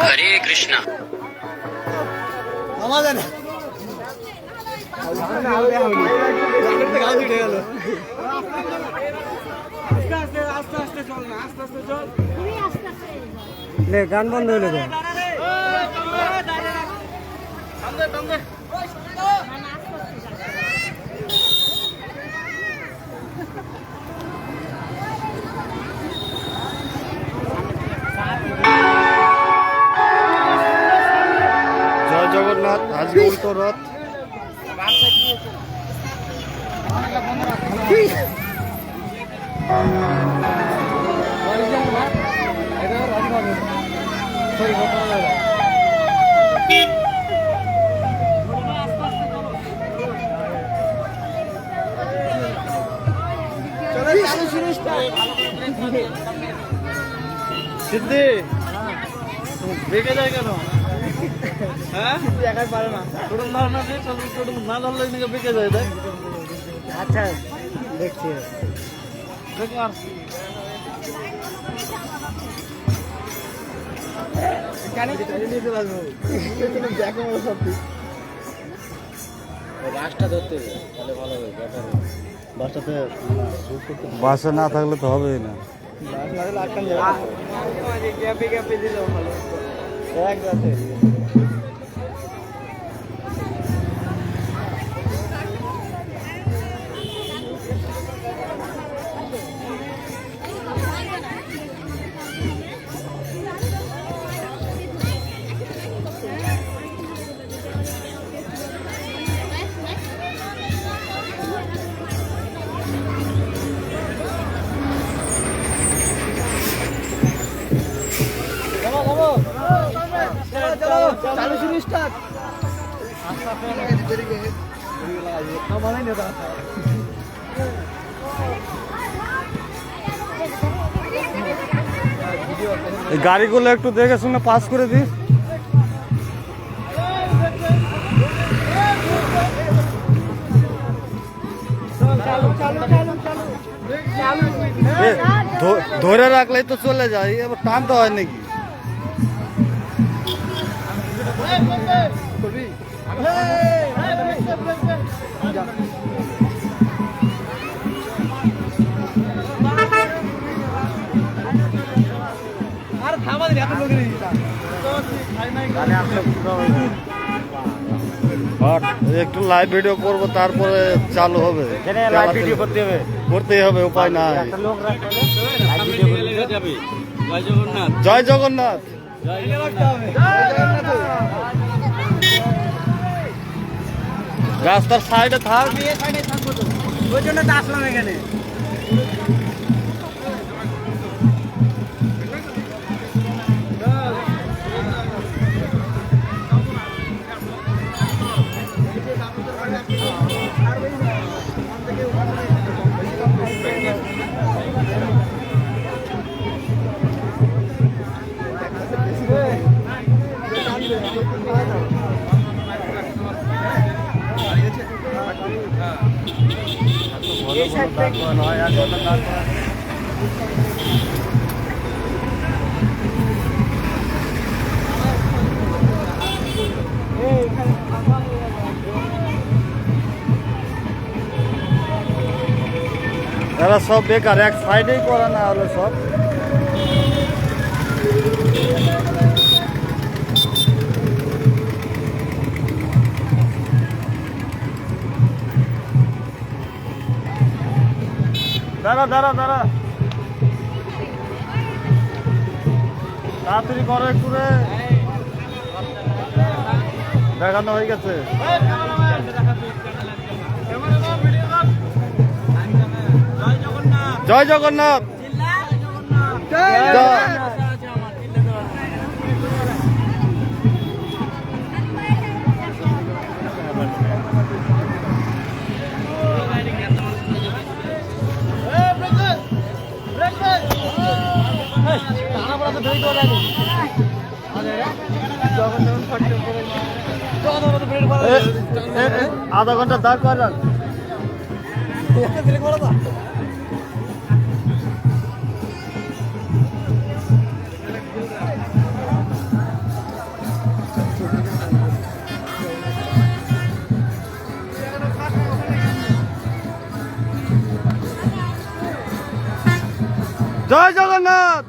हरे कृष्णा গান বন্ধ হইল জয় জগন্নাথ। আজকে উল্টো রথ। সিদ্ধি বেঁকে যায় কেন? হ্যাঁ দেখাই পারে না। টোটল ধারণা দিয়ে টোটল না ধরলে নাকি বেঁকে যায়। দেখ আচ্ছা দেখছি দেখলাম বাসে না থাকলে তো হবেই না। গাড়িগুলো একটু দেখে শুনে পাস করে দিস। ধরে রাখলেই তো চলে যায়, এবার টানতে হয় নাকি? একটু লাইভ ভিডিও করবো, তারপরে চালু হবে। করতেই হবে, উপায় নাই। জয় জগন্নাথ। জয় জগন্নাথ। জয় জগন্নাথ। রাস্তার সাইডে থাক। ওই জন্য তো আসলাম এখানে। এরা সব বেকার, এক সাইডেই করা না হলে সব। দাঁড়া দাঁড়া দাঁড়া, তাড়াতাড়ি করো একটু রে, দেখানো হয়ে গেছে। জয় জগন্নাথ। আধা ঘন্টা দাঁড় করান। জয় জগন্নাথ।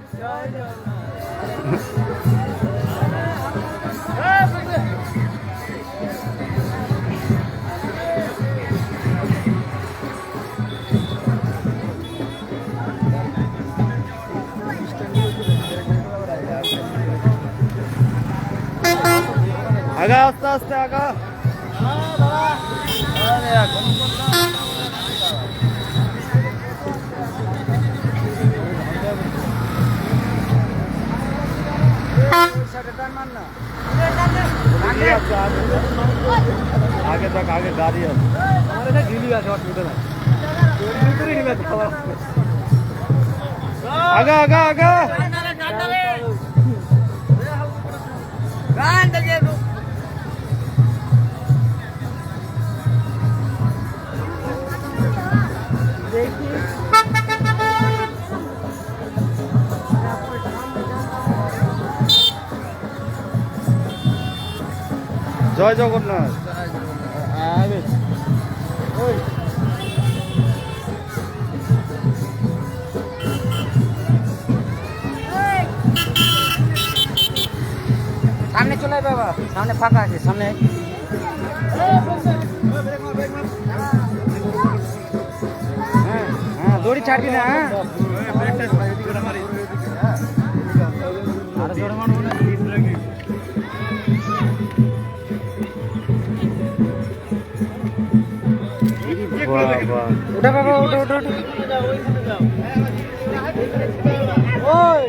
আগা, আস্তে আস্তে আগা। আগে দেখ, আগে গাড়ি আছে। আমার এটা ঝিলি আছে, অসুবিধা নাই। আগা আগা আগা। জয় জগন্নাথ। সামনে চলে আয় বাবা, সামনে ফাঁকা আছে, সামনে। হ্যাঁ হ্যাঁ, দড়ি ছাড়বি না। হ্যাঁ, আরো জোরে মারবো না। ওটা বাবা, ওটা ওটা ওটা। ওই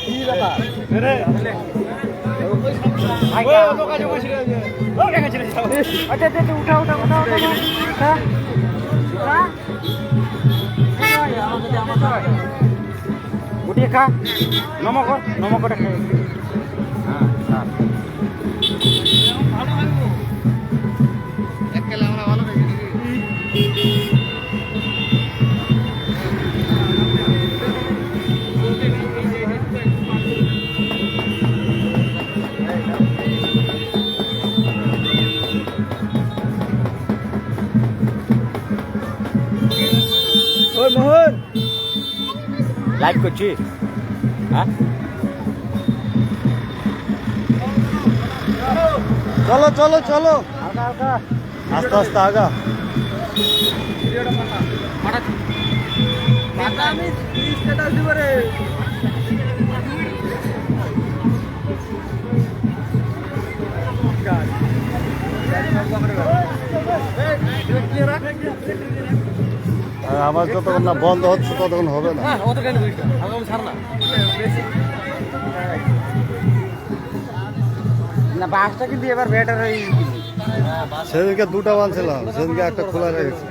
কি ব্যাপার? আচ্ছা আচ্ছা, উঠা উঠা উঠা উঠা। উঠিয়ে খা, নমক নমকটা খাই। হ্যাঁ হ্যাঁ, ওই মোহন লাইভ করছি। হ্যাঁ, চলো চলো চলো, হালকা হালকা, আস্তে আস্তে আগা। আমি স্ট্যাটাস দিব রে। আবার যতক্ষণ না বন্ধ হচ্ছে ততক্ষণ হবে না। হ্যাঁ অত কেন করিস না, আমি ছাড় না। না বাসটা কিন্তু এবার বেটার হয়ে সেদিনকে দুটা বানছিলাম, সেদিনকে একটা খোলা রেখেছে।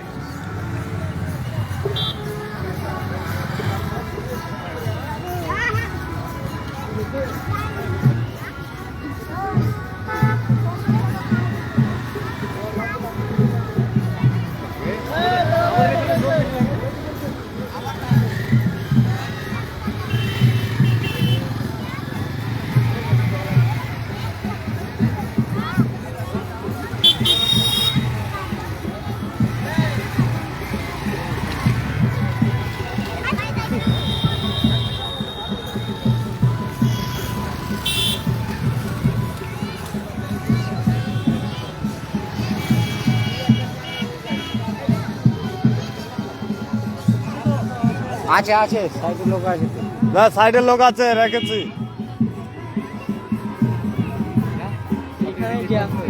আছে আছে সাইডের লোক আছে তো। না সাইডের লোক আছে, রেখেছি। এখানে কি আছে?